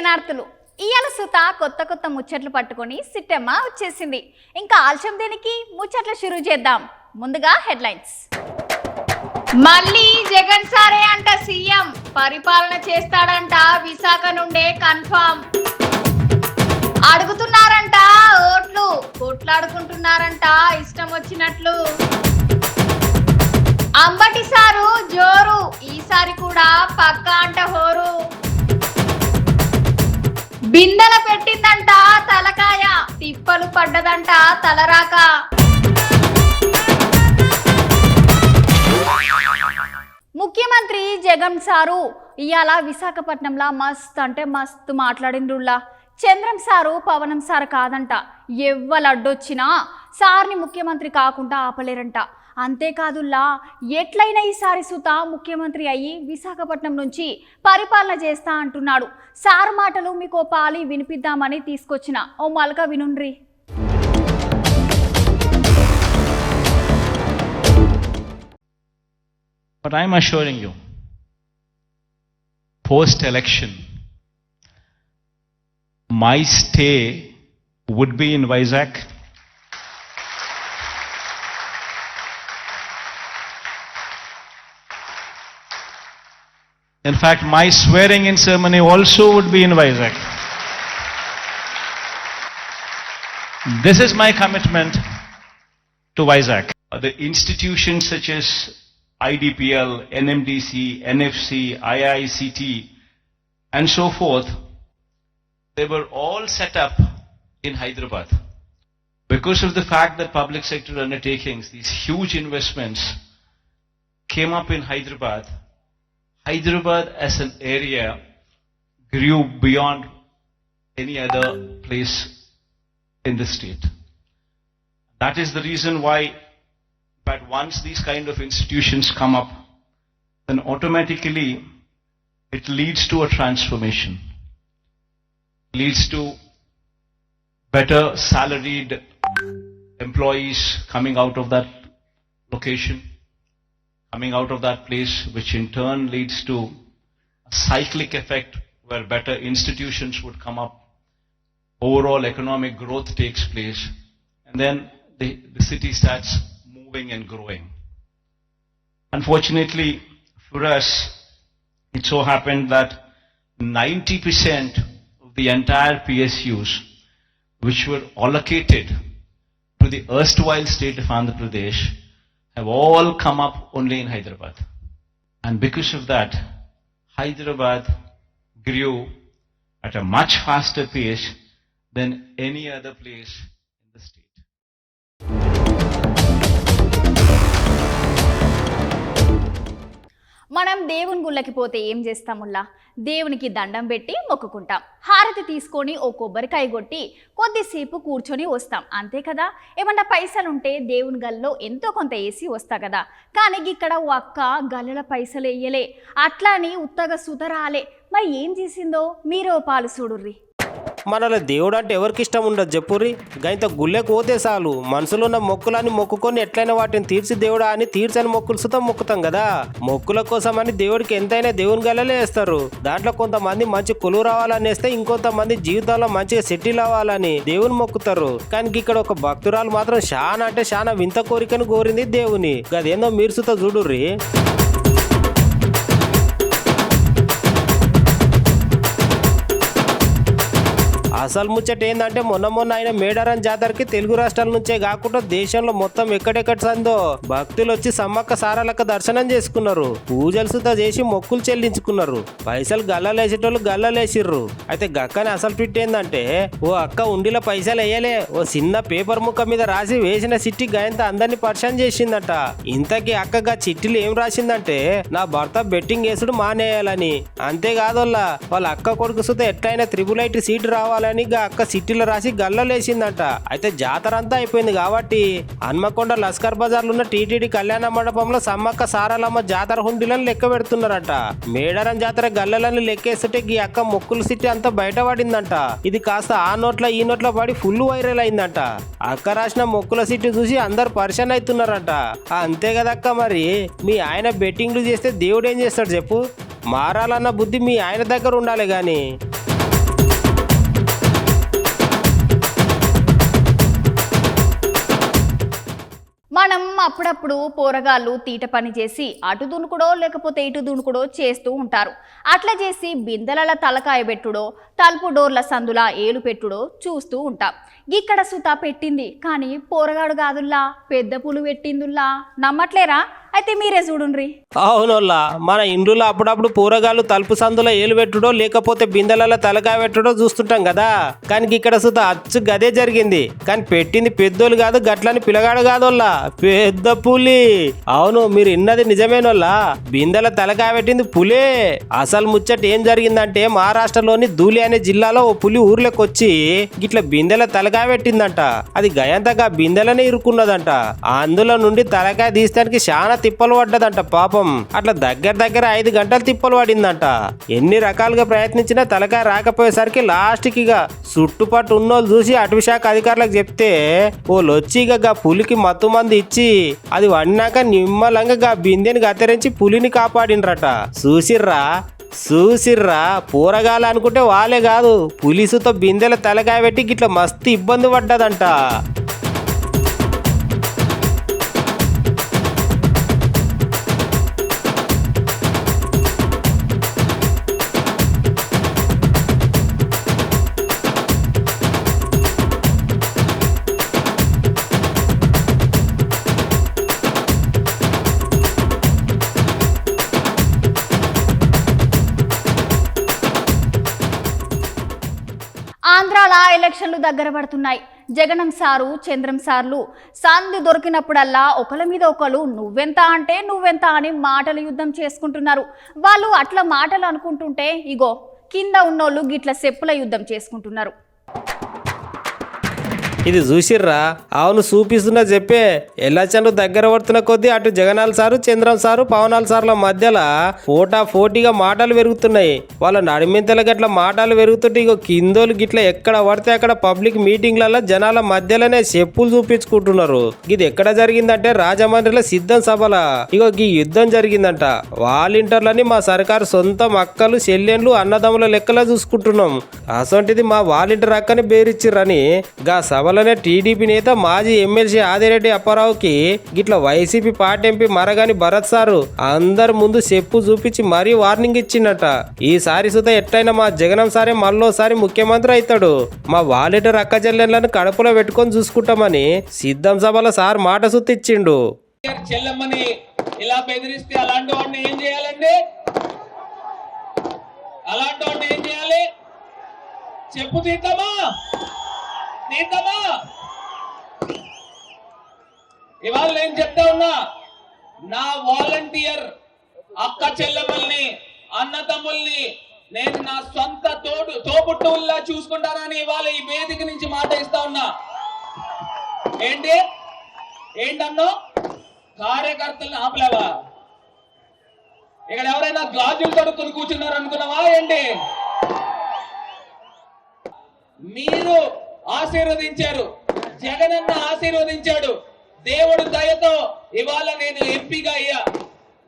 శరణార్థులు. ఇయాల సుత కొత్త కొత్త ముచ్చట్లు పట్టుకొని సిట్టమ్మ వచ్చేసింది. ఇంకా ఆలస్యం దేనికి, ముచ్చట్లు షురూ చేద్దాం. ముందుగా హెడ్లైన్స్. మళ్ళీ జగన్ సారే అంట సీఎం, పరిపాలన చేస్తాడంట విశాఖ నుండే కన్ఫర్మ్. అడుగుతున్నారంట ఓట్లు, కొట్లాడుకుంటున్నారంట ఇష్టం వచ్చినట్లు. అంబటి సారు జోరు, ఈసారి కూడా పక్కా అంట హోరు. బిందెల పెట్టిందంట తలకాయ, తిప్పలు పడ్డదంట తలరాక. ముఖ్యమంత్రి జగన్ సారు ఇవాళ విశాఖపట్నంలో మస్త్ అంటే మస్తు మాట్లాడిండ్రుల్లా. చంద్రం సారు పవనం సార్ కాదంట, ఎవ్వలడ్డొచ్చినా సార్ని ముఖ్యమంత్రి కాకుండా ఆపలేరంట. అంతేకాదుల్లా, ఎట్లయినా ఈసారి సుత ముఖ్యమంత్రి అయ్యి విశాఖపట్నం నుంచి పరిపాలన చేస్తా అంటున్నాడు. సార్ మాటలు మీకు పాలి వినిపిద్దామని తీసుకొచ్చిన ఓ మలక వినుండ్రి. But I am assuring you, post-election, my stay would be in Vizag. In fact, my swearing-in ceremony also would be in Vizag. This is my commitment to Vizag. The institutions such as IDPL, NMDC, NFC, IICT, and so forth, they were all set up in Hyderabad. Because of the fact that public sector undertakings, these huge investments came up in Hyderabad, Hyderabad as an area grew beyond any other place in the state. That is the reason why, but once these kind of institutions come up, then automatically it leads to a transformation, leads to better salaried employees coming out of that location, coming out of that place, which in turn leads to a cyclic effect where better institutions would come up, overall economic growth takes place, and then the city starts moving and growing. Unfortunately for us, it so happened that 90% of the entire PSUs which were allocated to the erstwhile state of Andhra Pradesh have all come up only in Hyderabad. And because of that, Hyderabad grew at a much faster pace than any other place in the state. మనం దేవుని గుళ్ళకి పోతే ఏం చేస్తాముల్లా, దేవునికి దండం పెట్టి మొక్కుకుంటాం, హారతి తీసుకొని ఓ కొబ్బరికాయ కొట్టి కొద్దిసేపు కూర్చొని వస్తాం, అంతే కదా. ఏమన్నా పైసలుంటే దేవుని గల్లో ఎంతో కొంత వేసి వస్తా కదా. కానీ ఇక్కడ ఓ అక్క గల్లల పైసలు వేయలే, అట్లా అని ఉత్తగా సుతరాలే. మరి ఏం చేసిందో మీరే ఓ పాలు చూడుర్రి. మనలో దేవుడు అంటే ఎవరికి ఇష్టం ఉండదు చెప్పుర్రి. గంత గుళ్ళెకు పోతే చాలు మనసులో ఉన్న మొక్కులని మొక్కుకొని ఎట్లయినా వాటిని తీర్చి దేవుడా అని తీర్చని మొక్కులు సుతం మొక్కుతాం కదా. మొక్కుల కోసం అని దేవుడికి ఎంతైనా దేవుని గల్లలే వేస్తారు. దాంట్లో కొంతమంది మంచి కొలువు రావాలని వేస్తే, ఇంకొంతమంది జీవితంలో మంచిగా సెటిల్ అవ్వాలని దేవుని మొక్కుతారు. కానీ ఇక్కడ ఒక భక్తురాలు మాత్రం చాలా అంటే చాలా వింత కోరికను కోరింది దేవుని. గదేందో మీరు సుత చూడుర్రి. అసలు ముచ్చట ఏందంటే, మొన్న ఆయన మేడారం జాతరకి తెలుగు రాష్ట్రాల నుంచే కాకుండా దేశంలో మొత్తం ఎక్కడెక్కడ సందో భక్తులు వచ్చి సమ్మక్క సారాలక్క దర్శనం చేసుకున్నారు. పూజలు సుతా చేసి మొక్కులు చెల్లించుకున్నారు. పైసలు గల్లలేసేటోళ్ళు గల్లలేసిర్రు. అయితే గక్కని అసలు ట్విట్ ఏందంటే, ఓ అక్క ఉండిలో పైసలు వేయలే, ఓ చిన్న పేపర్ ముక్క మీద రాసి వేసిన చిట్టి గాయంత అందరినీ పరిచయం చేసిందట. ఇంతకీ అక్కగా చిట్టిలు ఏం రాసిందంటే, నా భర్త బెట్టింగ్ వేసుడు మానేయాలని. అంతేకాదోళ్ళ వాళ్ళ అక్క కొడుకు సుతా ఎట్లయినా త్రిబుల్ ఐటీ సీటు రావాలని అక్క సిటీలో రాసి గల్లలేసిందట. అయితే జాతర అంతా అయిపోయింది కాబట్టి హన్మకొండ లస్కర్ బజార్లో ఉన్న టీటీడీ కళ్యాణ మండపంలో సమ్మక్క సారాలమ్మ జాతర హుండీలను లెక్క పెడుతున్నారట. మేడారం జాతర గల్లలను లెక్కేస్తుంటే ఈ అక్క మొక్కుల సిటీ అంతా బయటపడిందంట. ఇది కాస్త ఆ నోట్ల ఈ నోట్ల పడి ఫుల్ వైరల్ అయిందంట. అక్క రాసిన మొక్కుల సిటీ చూసి అందరు పరిచయం అవుతున్నారట. అంతే కదక్క, మరి మీ ఆయన బెట్టింగ్లు చేస్తే దేవుడు ఏం చేస్తాడు చెప్పు. మారాలన్న బుద్ధి మీ ఆయన దగ్గర ఉండాలి గాని. మనం అప్పుడప్పుడు పోరగాళ్ళు తీట పని చేసి అటు దునుకుడో లేకపోతే ఇటు దునుకుడో చేస్తూ ఉంటారు. అట్లా చేసి బిందెల తలకాయ పెట్టుడో తలుపు డోర్ల సందులా ఏలు పెట్టుడో చూస్తూ ఉంటాం. ఇక్కడ సుత పెట్టింది కానీ పోరగాడు కాదుల్లా, పెద్ద పులు పెట్టిందుల్లా. నమ్మట్లేరా? అయితే మీరే చూడుండ్రి. అవునోళ్ళ మన ఇండ్లలో అప్పుడప్పుడు పూరగాళ్ళు తలుపు సందులో ఏలు పెట్టుడో లేకపోతే బిందెలలో తలకాయ పెట్టుడో చూస్తుంటాం కదా. కానీ ఇక్కడ సుత అచ్చు గదే జరిగింది. కానీ పెట్టింది పెద్దోళ్ళు కాదు, గట్లని పిల్లగాడు కాదోళ్ళ, పెద్ద పులి. అవును, మీరు ఇన్నది నిజమేనోళ్ళ, బిందెల తలకాయ పెట్టింది పులే. అసలు ముచ్చట ఏం జరిగిందంటే మహారాష్ట్రలోని ధూలి అనే జిల్లాలో ఓ పులి ఊర్లోకి వచ్చి గిట్ల బిందెల తలకాయ పెట్టిందంట. అది గయంతగా బిందెలనే ఇరుక్కున్నదంట. అందులో నుండి తలకాయ తీస్తానికి చాలా తిప్పలు పడ్డదంట పాపం. అట్లా దగ్గర 5 గంటలు తిప్పలు పడిందంట. ఎన్ని రకాలుగా ప్రయత్నించినా తలకాయ రాకపోయేసరికి లాస్ట్కి ఇక చుట్టుపట్టు ఉన్నోళ్ళు చూసి అటవీ శాఖ అధికారులకు చెప్తే వాళ్ళు వచ్చి ఇక పులికి మత్తు మంది ఇచ్చి అది వండినాక నిమ్మలంగా బిందెని గతరించి పులిని కాపాడినరట. చూసిర్రా పూరగాలు అనుకుంటే వాళ్ళే కాదు, పులిసుతో బిందెల తలకాయ పెట్టి గిట్ల మస్తు ఇబ్బంది పడ్డదంట. ఆంధ్రాల ఎలక్షన్లు దగ్గర పడుతున్నాయి. జగనం సారు చంద్రం సార్లు సంధి దొరికినప్పుడల్లా ఒకరి మీద ఒకరు నువ్వెంత అంటే నువ్వెంత అని మాటల యుద్ధం చేసుకుంటున్నారు. వాళ్ళు అట్లా మాటలు అనుకుంటుంటే ఇగో కింద ఉన్నోళ్ళు గిట్ల చెప్పుల యుద్ధం చేసుకుంటున్నారు. ఇది చూసిర్రా? అవును, చూపిస్తున్నా చెప్పే. ఎలక్షన్లు దగ్గర పడుతున్న కొద్దీ అటు జగనాల్ సారు చంద్రం సారు పవనాల్ సార్ల మధ్యలో పోటీగా మాటలు పెరుగుతున్నాయి. వాళ్ళ నడిమింతల గట్ల మాటలు పెరుగుతుంటే ఇగో కిందోలు గిట్ల ఎక్కడ పడితే అక్కడ పబ్లిక్ మీటింగ్లలో జనాల మధ్యలోనే చెప్పులు చూపించుకుంటున్నారు. ఇది ఎక్కడ జరిగిందంటే రాజమండ్రిలో సిద్ధం సభల ఇగో ఈ యుద్ధం జరిగిందంట. వాలంటీర్లని మా సర్కారు సొంత మక్కలు చెల్లెండ్లు అన్నదమ్ముల లెక్కలా చూసుకుంటున్నాం. అసొంటిది మా వాలంటీర్ అక్కని బేరిచ్చిర్రని గా సభలోనే టీడీపీ నేత మాజీ ఎమ్మెల్సీ ఆదిరెడ్డి అప్పారావుకి గిట్ల YCP party MP Margani Bharat sir అందరి ముందు చెప్పు చూపించి మరీ వార్నింగ్ ఇచ్చిండట. ఈసారి సుత ఎట్టయినా మా జగనం సారే మళ్ళోసారి ముఖ్యమంత్రి అవుతాడు, మా వాలంటీర్ అక్క చెల్లెళ్లను కడుపులో పెట్టుకొని చూసుకుంటామని సిద్ధం సభలో సార్ మాట సుత్తి ఇచ్చిండు. చెల్లెమ్మని ఇలా బెదిరిస్తే అలాంటి వాడిని ఏం చేయాలండి? అలాంటి వాడిని ఏం చేయాలి? చెప్పు తీద్దామా? ఇవాళ నేను చెప్తా ఉన్నా, నా వాలంటీర్ అక్క చెల్లెమ్మల్ని అన్నతమ్ముల్ని నేను నా సొంత తోబుట్టువుల్లా చూసుకుంటానని ఇవాళ ఈ వేదిక నుంచి మాట ఇస్తా ఉన్నా. ఏంటన్నో కార్యకర్తల్ని ఆపలేవా? ఇక్కడ ఎవరైనా గాజులు తడుక్కుని కూర్చున్నారు అనుకున్నావా ఏంటి? మీరు ఆశీర్వదించారు, జగనన్న ఆశీర్వదించాడు. దేవుడు దయతో ఇవాళ నేను ఎంపీగా అయ్యా.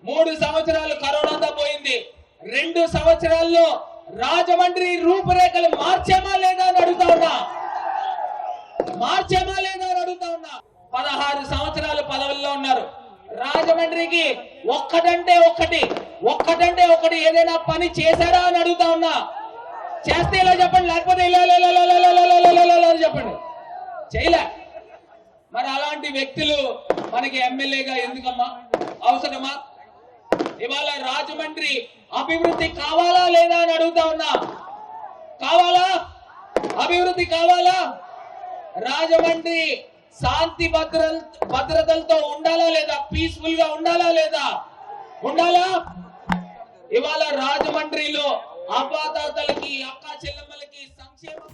3 సంవత్సరాలు కరోనాతో పోయింది. 2 సంవత్సరాల్లో రాజమండ్రి రూపురేఖలు మార్చామా లేదా అని అడుగుతా ఉన్నా. 16 సంవత్సరాలు పదవుల్లో ఉన్నారు. రాజమండ్రికి ఒక్కటంటే ఒకటి ఏదైనా పని చేశారా అని అడుగుతా ఉన్నా. చేస్తే ఇలా చెప్పండి, లేకపోతే ఇలా చెప్పండి. చేయలే. మరి అలాంటి వ్యక్తులు మనకి ఎమ్మెల్యేగా ఎందుకమ్మా అవసరమా? ఇవాళ రాజమండ్రి అభివృద్ధి కావాలా లేదా అని అడుగుతా ఉన్నా. కావాలా? అభివృద్ధి కావాలా? రాజమండ్రి శాంతి భద్రతలతో ఉండాలా లేదా? పీస్ఫుల్ గా ఉండాలా లేదా? ఉండాలా? ఇవాళ రాజమండ్రిలో అవ్వాతాతలకి అక్కా చెల్లెమ్మలకి సంక్షేమం.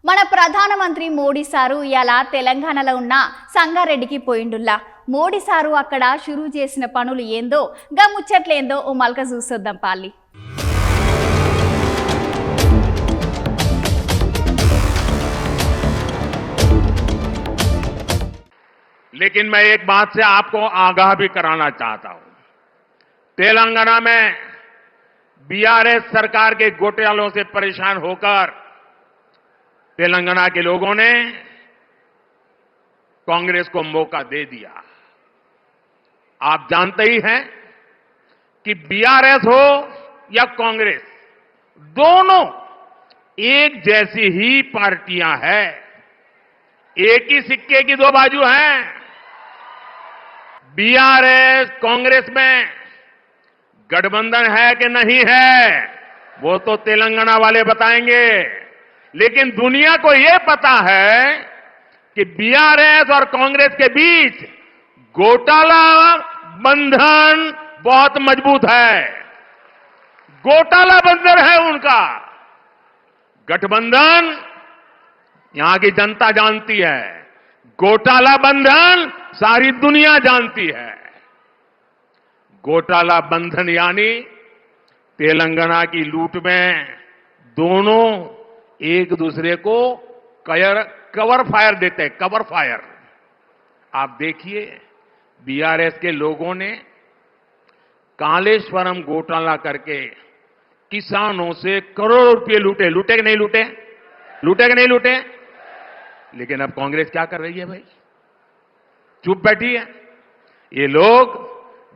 మన ప్రధానమంత్రి మోడీ సారు ఇలా తెలంగాణలో ఉన్న సంగారెడ్డికి పోయిండుల్లా. మోడీ సారు అక్కడ షురూ చేసిన పనులు ఏందో గా ముచ్చట్లేందో ఓ మల్క చూసొద్దాం పాలి. लेकिन मैं एक बात से आपको आगाह भी कराना चाहता हूं। तेलंगाना में बीआरएस सरकार के घोटालों से परेशान होकर तेलंगाना के लोगों ने कांग्रेस को मौका दे दिया। आप जानते ही हैं कि बीआरएस हो या कांग्रेस, दोनों एक जैसी ही पार्टियां हैं, एक ही सिक्के की दो बाजू हैं। बीआरएस कांग्रेस में गठबंधन है कि नहीं है वो तो तेलंगाना वाले बताएंगे, लेकिन दुनिया को यह पता है कि बीआरएस और कांग्रेस के बीच घोटाला बंधन बहुत मजबूत है। घोटाला बंधन है उनका। गठबंधन यहां की जनता जानती है, घोटाला बंधन सारी दुनिया जानती है। घोटाला बंधन यानी तेलंगाना की लूट में दोनों एक दूसरे को कवर फायर देते हैं, कवर फायर। आप देखिए, बीआरएस के लोगों ने कालेश्वरम घोटाला करके किसानों से करोड़ों रुपए लूटे। लूटे कि नहीं लूटे? लूटे कि नहीं लूटे? लेकिन अब कांग्रेस क्या कर रही है भाई? चुप बैठी है। ये लोग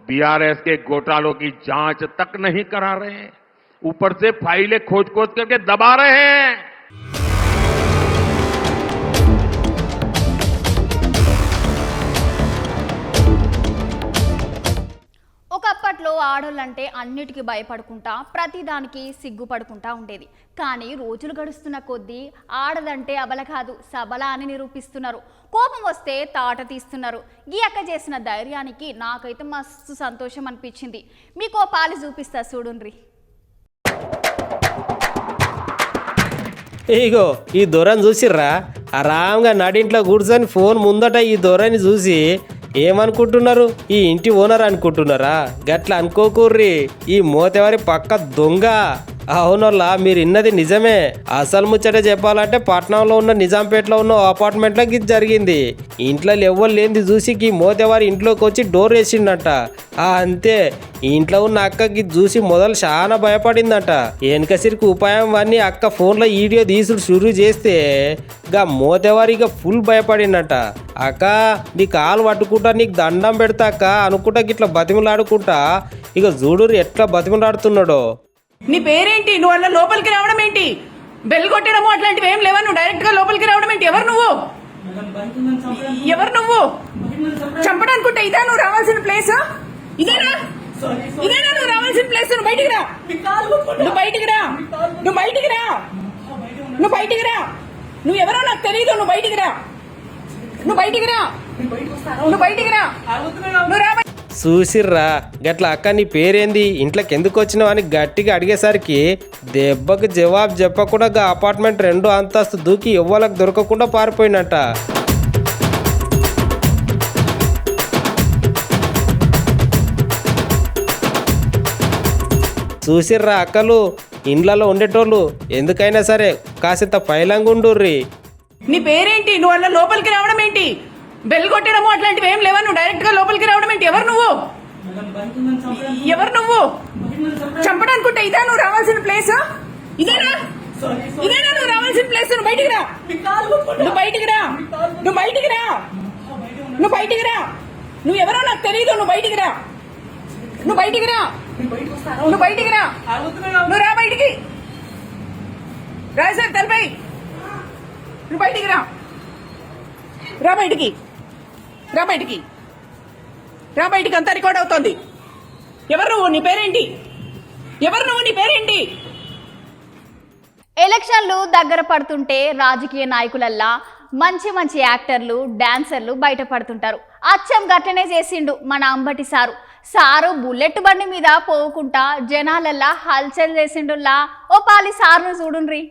बीआरएस के घोटालों की जांच तक नहीं करा रहे हैं, ऊपर से फाइलें खोज खोज करके दबा रहे हैं। ఒకప్పట్లో ఆడోళ్ళంటే అన్నిటికీ భయపడుకుంటా ప్రతిదానికి సిగ్గుపడుకుంటా ఉండేది. కానీ రోజులు గడుస్తున్న కొద్దీ ఆడదంటే అబల కాదు సబల అని నిరూపిస్తున్నారు. కోపం వస్తే తాట తీస్తున్నారు. ఈ అక్క చేసిన ధైర్యానికి నాకైతే మస్తు సంతోషం అనిపించింది. మీకో పాలి చూపిస్తా చూడుండ్రి. ఇగో ఈ దొరని చూసిర్రా, ఆరాంగా నడింట్లో కూర్చొని ఫోన్ ముందట ఈ దొరని చూసి ఏమనుకుంటున్నారు? ఈ ఇంటి ఓనర్ అనుకుంటున్నారా? గట్ల అనుకోకూర్రి, ఈ మోతేవారి పక్క దొంగ. అవునోళ్ళ, మీరు ఇన్నది నిజమే. అసలు ముచ్చట చెప్పాలంటే పట్నంలో ఉన్న నిజాంపేటలో ఉన్న అపార్ట్మెంట్లో ఇది జరిగింది. ఇంట్లో ఎవ్వరు లేనిది చూసి ఈ మోతేవారి ఇంట్లోకి వచ్చి డోర్ వేసిండట. అంతే, ఇంట్లో ఉన్న అక్కకి చూసి మొదలు చాలా భయపడిందట. వెనకసిరికి ఉపాయం వాడిని అక్క ఫోన్లో వీడియో తీసుడు షురూ చేస్తే గా మోతేవారి ఇక ఫుల్ భయపడిందట. అక్క నీ కాలు పట్టుకుంటా నీకు దండం పెడతా అక్క అనుకుంటా ఇట్లా బతిమలాడుకుంటా ఇక చూడు ఎట్లా బతిమలాడుతున్నాడో. నీ పేరేంటి? నువ్వు అలా లోపలికి రావడం ఏంటి? బెల్ కొట్టడము అట్లాంటివి ఏం లేవా? నువ్వు డైరెక్ట్ గా లోపలికి రావడం ఏంటి? ఎవరు నువ్వు? ఎవరు నువ్వు? చంపడానుకుంటే ఇదా నువ్వు రావాల్సిన ప్లేస్? ఇదేనా ఇదేనా నువ్వు రావాల్సిన ప్లేస్? నువ్వు బయటికి రా, నువ్వు బయటికి రా, నువ్వు బయటికి రా, నువ్వు బయటికి రా. నువ్వు ఎవరో నాకు తెలియదు. నువ్వు బయటికి రా, నువ్వు బయటికి రా, నువ్వు బయటికి రా, నువ్వు రా. చూసిర్రా, గట్ల అక్క నీ పేరేంది, ఇంట్లోకి ఎందుకు వచ్చినావు అని గట్టిగా అడిగేసరికి దెబ్బకు జవాబు చెప్పకుండా గా అపార్ట్మెంట్ 2వ అంతస్తు దూకి ఎవ్వలకు దొరకకుండా పారిపోయినట్ట. చూసిర్రా అక్కలు, ఇండ్లలో ఉండేటోళ్ళు ఎందుకైనా సరే కాసింత పైలంగా ఉండుర్రి. నీ పేరేంటి? నువ్వు అలా లోపలికి రావడం ఏంటి? బెల్ కొట్టడము అట్లాంటివి ఏం లేవా? నువ్వు డైరెక్ట్ గా లోపలికి రావడం ఏంటి? ఎవరు నువ్వు? ఎవరు నువ్వు? చంపడానుకుంటే ఇదా నువ్వు రావాల్సిన ప్లేస్? ఇదేనా ఇదేనా నువ్వు రావాల్సిన ప్లేస్? నువ్వు బయటికి రా, నువ్వు బయటికి రా, నువ్వు బయటికి రా, నువ్వు బయటికి రా. నువ్వు ఎవరో నాకు తెలియదు. నువ్వు బయటికి రా, నువ్వు బయటికి రా, నువ్వు బయటికి రా, నువ్వు రా బయటికి. రా సార్ తలపై, నువ్వు బయటికి రా, రా బయటికి, రా బయటికి, రా బయటికి. అంతా రికార్డ్ అవుతోంది. ఎవరు నువ్వు? నీ పేరేంటి? ఎవరు నువ్వు? నీ పేరేంటి? ఎలక్షన్లు దగ్గర పడుతుంటే రాజకీయ నాయకులల్లా మంచి మంచి యాక్టర్లు డాన్సర్లు బయటపడుతుంటారు. అచ్చం గట్టనే చేసిండు మన అంబటి సారు బుల్లెట్ బండి మీద పోకుండా జనాలల్లా హల్చల్ చేసిండుల్లా. ఓ పాలి సార్ను చూడుండ్రి.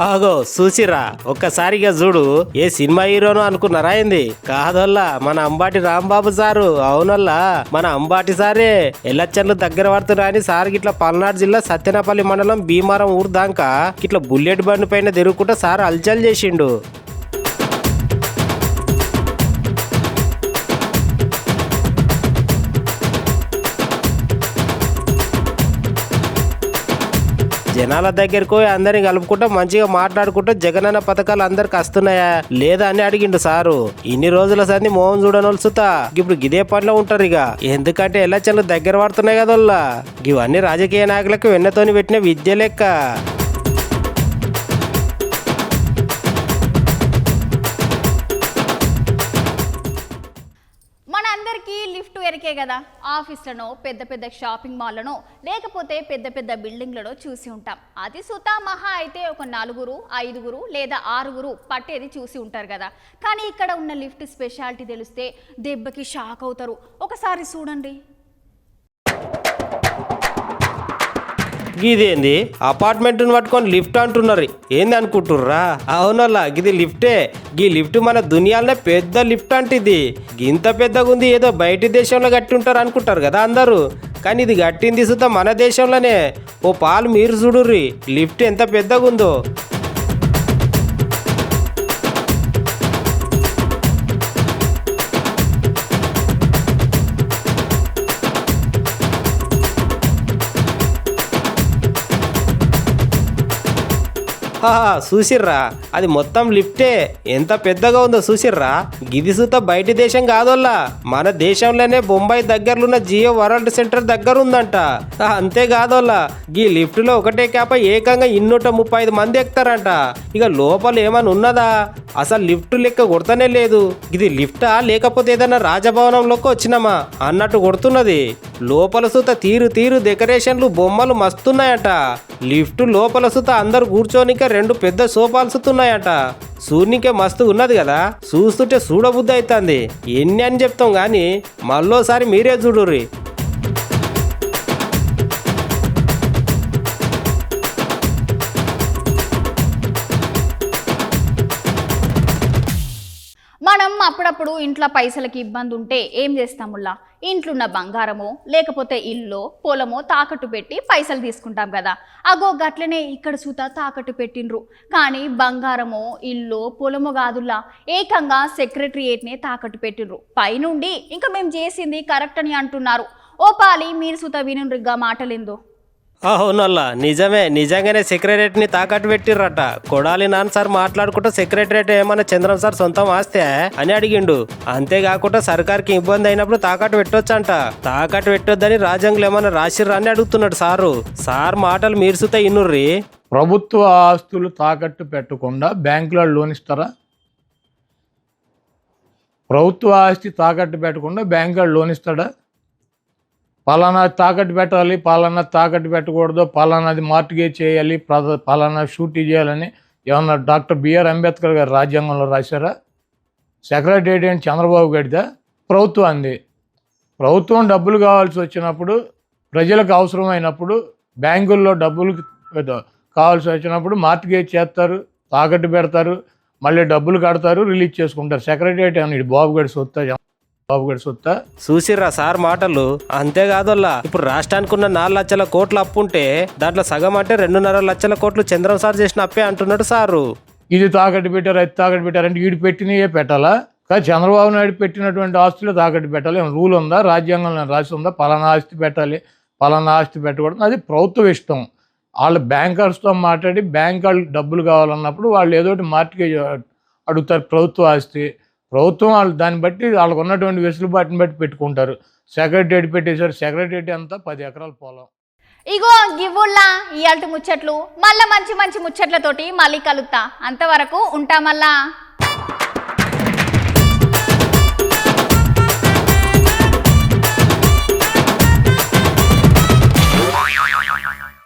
ఆగో చూసిరా, ఒక్కసారిగా చూడు, ఏ సినిమా హీరోనో అనుకున్నారా ఏంది? కాదోల్లా, మన అంబాటి రాంబాబు సారు. అవునల్లా, మన అంబాటి సారే. ఎలక్షన్లు దగ్గర పడుతున్నా అని సార్ గిట్లా పల్నాడు జిల్లా సత్యనపల్లి మండలం భీమారం ఊరు దాకా ఇట్లా బుల్లెట్ బండి పైన తిరుగుకుంటా సార్ అల్చల్ చేసిండు. జనాల దగ్గరికి పోయి అందరిని కలుపుకుంటా మంచిగా మాట్లాడుకుంటూ జగనన్న పథకాలు అందరికి వస్తున్నాయా లేదా అని అడిగిండు సారు. ఇన్ని రోజుల సంది మోహన్ చూడనొలుసుతా ఇప్పుడు గిదే పనిలో ఉంటారు. ఇక ఎందుకంటే ఎలక్షన్లు దగ్గర పడుతున్నాయి కదా, ఇవన్నీ రాజకీయ నాయకులకు వెన్నతోని పెట్టిన విద్య లెక్క. మనందరికీ లిఫ్ట్ ఎరికే కదా, ఆఫీస్లను పెద్ద పెద్ద షాపింగ్ మాల్లను లేకపోతే పెద్ద పెద్ద బిల్డింగ్లను చూసి ఉంటాం. అది సుతా మహా అయితే ఒక 4, 5 లేదా 6 పట్టేది చూసి ఉంటారు కదా. కానీ ఇక్కడ ఉన్న లిఫ్ట్ స్పెషాలిటీ తెలిస్తే దెబ్బకి షాక్ అవుతారు. ఒకసారి చూడండి. ఇదేంది అపార్ట్మెంట్ని పట్టుకొని లిఫ్ట్ అంటున్నారు, ఏంది అనుకుంటుర్రా? అవునల్లా ఇది లిఫ్టే. ఈ లిఫ్ట్ మన దునియాలోనే పెద్ద లిఫ్ట్ అంటే ఇది ఇంత పెద్దగా ఉంది. ఏదో బయట దేశంలో కట్టి ఉంటారు అనుకుంటారు కదా అందరూ, కానీ ఇది కట్టింది సుతా మన దేశంలోనే. ఓ పాలు మీరు చూడుర్రి లిఫ్ట్ ఎంత పెద్దగా ఉందో. చూసిర్రా అది మొత్తం లిఫ్టే, ఎంత పెద్దగా ఉందో చూసిర్రా. గిది సుత బయటి దేశం కాదోల్లా, మన దేశంలోనే బొంబాయి దగ్గరలున్న జియో వరల్డ్ సెంటర్ దగ్గర ఉందంట. అంతేకాదోల్లా ఈ లిఫ్ట్ లో ఒకటే క్యాప ఏకంగా 235 మంది ఎక్కుతారంట. ఇక లోపల ఏమని ఉన్నదా? అసలు లిఫ్ట్ లెక్క కొడతానే లేదు. ఇది లిఫ్టా లేకపోతే ఏదైనా రాజభవనంలోకి వచ్చినామా అన్నట్టు కొడుతున్నది. లోపల సుత తీరు డెకరేషన్లు బొమ్మలు మస్తున్నాయట. లిఫ్ట్ లోపల సుత అందరు కూర్చోనిక 2 పెద్ద సోఫాలు సుతున్నాయట. సూర్నికే మస్తు ఉన్నది కదా, చూస్తుంటే చూడబుద్ధి అవుతుంది. ఎన్ని అని చెప్తాం గాని మళ్ళోసారి మీరే చూడుర్రి. మనం అప్పుడప్పుడు ఇంట్లో పైసలకి ఇబ్బంది ఉంటే ఏం చేస్తాముల్లా, ఇంట్లున్న బంగారమో లేకపోతే ఇల్లు పొలమో తాకట్టు పెట్టి పైసలు తీసుకుంటాం కదా. అగో గట్లనే ఇక్కడ సుతా తాకట్టు పెట్టిండ్రు. కానీ బంగారమో ఇల్లు పొలమో కాదుల్లా, ఏకంగా సెక్రటరియేట్నే తాకట్టు పెట్టిండ్రు. పైనుండి ఇంకా మేము చేసింది కరెక్ట్ అని అంటున్నారు. ఓ పాలి మీరు సుతా వినుండ్రిగా మాటలేందో. అవునల్లా నిజంగానే సెక్రటరీని తాకట్టు పెట్టిర్రట. కొడాలి నాన్న సార్ మాట్లాడుకుంటూ సెక్రటరేట్ ఏమన్నా చంద్రం సార్ సొంతం ఆస్తే అని అడిగిండు. అంతేకాకుండా సర్కార్కి ఇబ్బంది అయినప్పుడు తాకట్టు పెట్టొచ్చంట. తాకట్టు పెట్టొద్దని రాజ్యాంగంలో ఏమన్నా రాసిర్రా అని అడుగుతున్నాడు సారు. సార్ మాటలు మీరు సుతా ఇన్నుర్రి. ప్రభుత్వ ఆస్తులు తాకట్టు పెట్టకుండా బ్యాంకులో లోన్ ఇస్తారా? ప్రభుత్వ ఆస్తి తాకట్టు పెట్టకుండా బ్యాంకులో లోన్ ఇస్తాడా? పలానా తాకట్టు పెట్టాలి, పలానా తాకట్టు పెట్టకూడదు, పలానాది మార్టిగేజ్ చేయాలి, పలానా షూటీ చేయాలని ఏమన్నా డాక్టర్ బిఆర్ అంబేద్కర్ గారు రాజ్యాంగంలో రాశారా? సెక్రటరేట్ ఏంటి చంద్రబాబు గడిదా? ప్రభుత్వం అంది. ప్రభుత్వం డబ్బులు కావాల్సి వచ్చినప్పుడు, ప్రజలకు అవసరమైనప్పుడు, బ్యాంకుల్లో డబ్బులు కావాల్సి వచ్చినప్పుడు మార్టిగేజ్ చేస్తారు, తాకట్టు పెడతారు, మళ్ళీ డబ్బులు కడతారు, రిలీజ్ చేసుకుంటారు. సెక్రటరేట్ అని బాబు గడి సొత్తా చూసిర్రా సార్ మాటలు. అంతేకాదల్లా ఇప్పుడు రాష్ట్రానికి ఉన్న 4 లక్షల కోట్ల అప్పు ఉంటే దాంట్లో సగం అంటే 2.5 లక్షల కోట్లు చంద్రం సార్ చేసిన అప్పే అంటున్నాడు సారు. ఇది తాకట్టు పెట్టారు, అది తాకట్టు పెట్టారంటే వీడు పెట్టినయే పెట్టాలా? కానీ చంద్రబాబు నాయుడు పెట్టినటువంటి ఆస్తులు తాకట్టు పెట్టాలి ఏమైనా రూల్ ఉందా? రాజ్యాంగంలో రాసి ఉందా పలానా ఆస్తి పెట్టాలి, పలానా ఆస్తి పెట్టకూడదు? అది ప్రభుత్వ ఇష్టం. వాళ్ళు బ్యాంకర్స్తో మాట్లాడి బ్యాంక్ వాళ్ళు డబ్బులు కావాలన్నప్పుడు వాళ్ళు ఏదో ఒకటి మార్టిగేజ్ అడుగుతారు. ప్రభుత్వ ఆస్తి ప్రభుత్వం వాళ్ళు దాన్ని బట్టి వాళ్ళకు ఉన్నటువంటి వెసులుబాటుని బట్టి పెట్టుకుంటారు. సెక్రటరేట్ పెట్టేశారు, సెక్రటరేట్ అంతా 10 ఎకరాల పొలం. ఇగో గివ్వుల్లా ఇయాల్టి ముచ్చట్లు. మళ్ళా మంచి ముచ్చట్లతోటి మళ్ళీ కలుస్తా. అంతవరకు ఉంటా మళ్ళా.